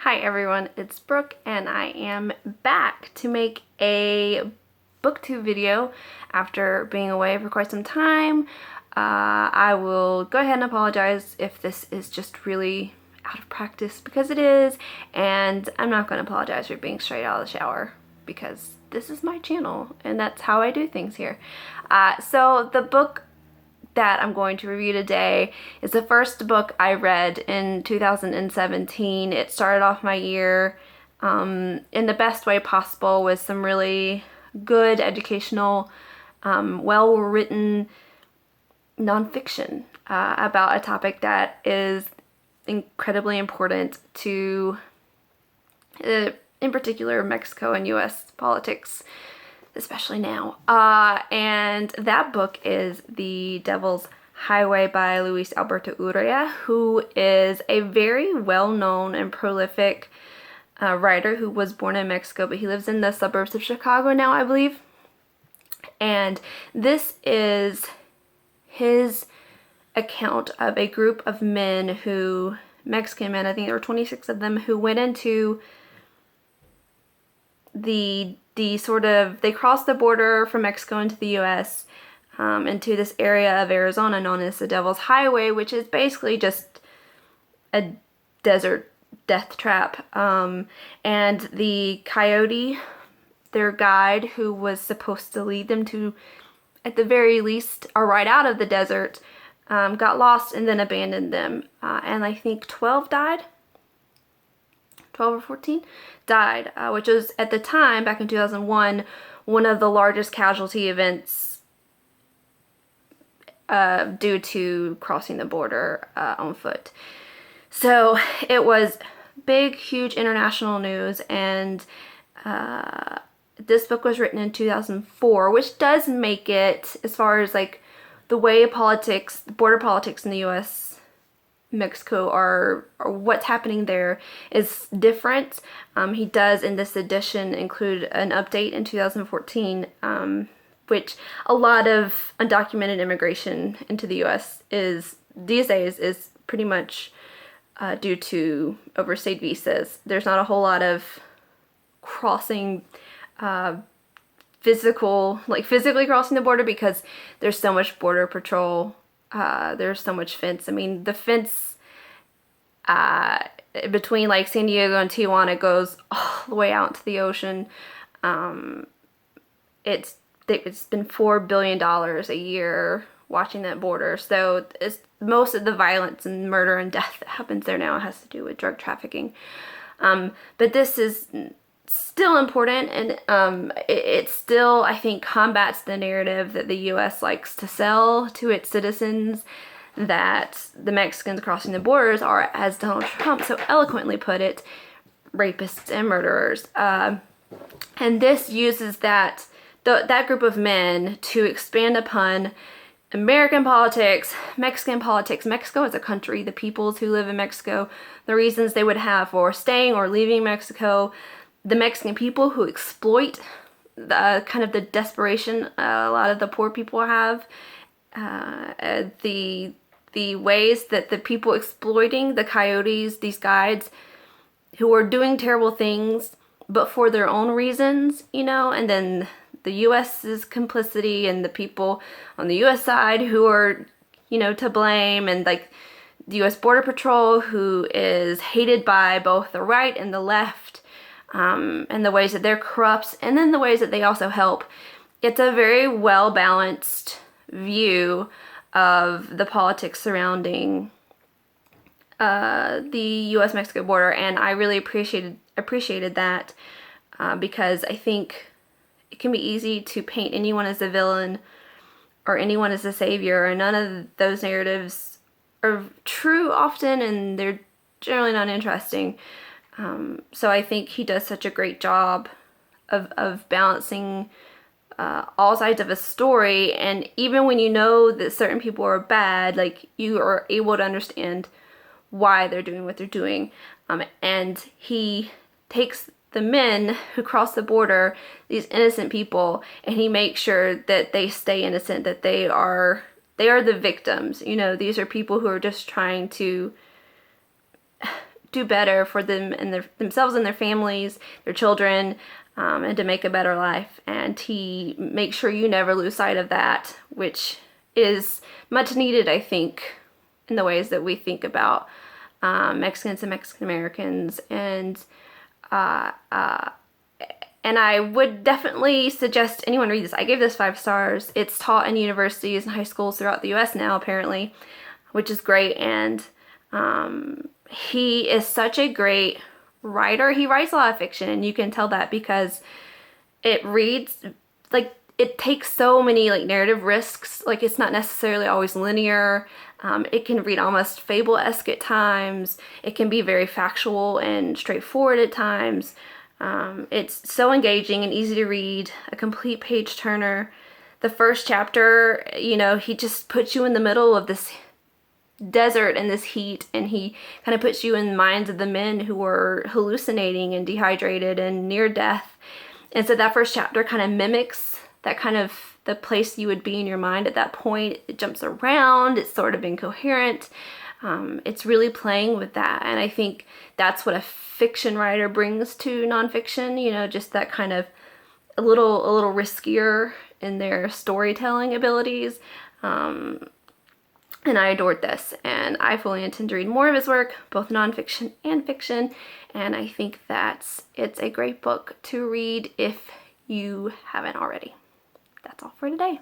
Hi everyone, it's Brooke and I am back to make a booktube video after being away for quite some time. I will go ahead and apologize if this is just really out of practice, because it is, and I'm not going to apologize for being straight out of the shower because this is my channel and that's how I do things here. So the book that I'm going to review today is the first book I read in 2017. It started off my year in the best way possible with some really good educational, well-written nonfiction about a topic that is incredibly important to, in particular, Mexico and U.S. politics, especially now. And that book is The Devil's Highway by Luis Alberto Urrea, who is a very well-known and prolific writer who was born in Mexico, but he lives in the suburbs of Chicago now, I believe. And this is his account of a group of men who, Mexican men, I think there were 26 of them, who went into they crossed the border from Mexico into the U.S. Into this area of Arizona known as the Devil's Highway, which is basically just a desert death trap. And the coyote, their guide, who was supposed to lead them to, at the very least, a ride out of the desert, got lost and then abandoned them. And I think 12 died. 12 or 14 died, which was at the time, back in 2001, one of the largest casualty events due to crossing the border on foot. So it was big, huge international news, and this book was written in 2004, which does make it, as far as like the way politics, border politics in the U.S. Mexico or what's happening there is different. He does in this edition include an update in 2014, which a lot of undocumented immigration into the U.S. is these days is pretty much due to overstayed visas. There's not a whole lot of crossing, physically crossing the border, because there's so much border patrol. There's so much fence. I mean, the fence between like San Diego and Tijuana goes all the way out into the ocean. It's been $4 billion a year watching that border. So it's most of the violence and murder and death that happens there now has to do with drug trafficking. But this is still important, and it still, I think, combats the narrative that the U.S. likes to sell to its citizens, that the Mexicans crossing the borders are, as Donald Trump so eloquently put it, rapists and murderers. And this uses that group of men to expand upon American politics, Mexican politics, Mexico as a country, the peoples who live in Mexico, the reasons they would have for staying or leaving Mexico, the Mexican people who exploit the kind of the desperation a lot of the poor people have, the ways that the people exploiting the coyotes, these guides, who are doing terrible things, but for their own reasons, and then the U.S.'s complicity and the people on the U.S. side who are, to blame, and like the U.S. Border Patrol, who is hated by both the right and the left, and the ways that they're corrupt, and then the ways that they also help. It's a very well-balanced view of the politics surrounding the U.S.-Mexico border, and I really appreciated that, because I think it can be easy to paint anyone as a villain or anyone as a savior, and none of those narratives are true often, and they're generally not interesting. So I think he does such a great job of balancing all sides of a story, and even when you know that certain people are bad, like, you are able to understand why they're doing what they're doing. And he takes the men who cross the border, these innocent people, and he makes sure that they stay innocent, that they are the victims. These are people who are just trying to do better for them and themselves and their families, their children, and to make a better life. And he makes sure you never lose sight of that, which is much needed, I think, in the ways that we think about Mexicans and Mexican Americans. And I would definitely suggest anyone read this. I gave this 5 stars. It's taught in universities and high schools throughout the U.S. now, apparently, which is great. And he is such a great writer. He writes a lot of fiction, and you can tell that because it reads, like, it takes so many, like, narrative risks. Like, it's not necessarily always linear. It can read almost fable-esque at times. It can be very factual and straightforward at times. It's so engaging and easy to read, a complete page turner. The first chapter, you know, he just puts you in the middle of this desert and this heat, and he kind of puts you in the minds of the men who were hallucinating and dehydrated and near death. And so that first chapter kind of mimics that kind of the place you would be in your mind at that point. It jumps around, it's sort of incoherent. It's really playing with that, and I think that's what a fiction writer brings to nonfiction, you know, just that kind of a little riskier in their storytelling abilities. And I adored this, and I fully intend to read more of his work, both nonfiction and fiction, and I think that it's a great book to read if you haven't already. That's all for today.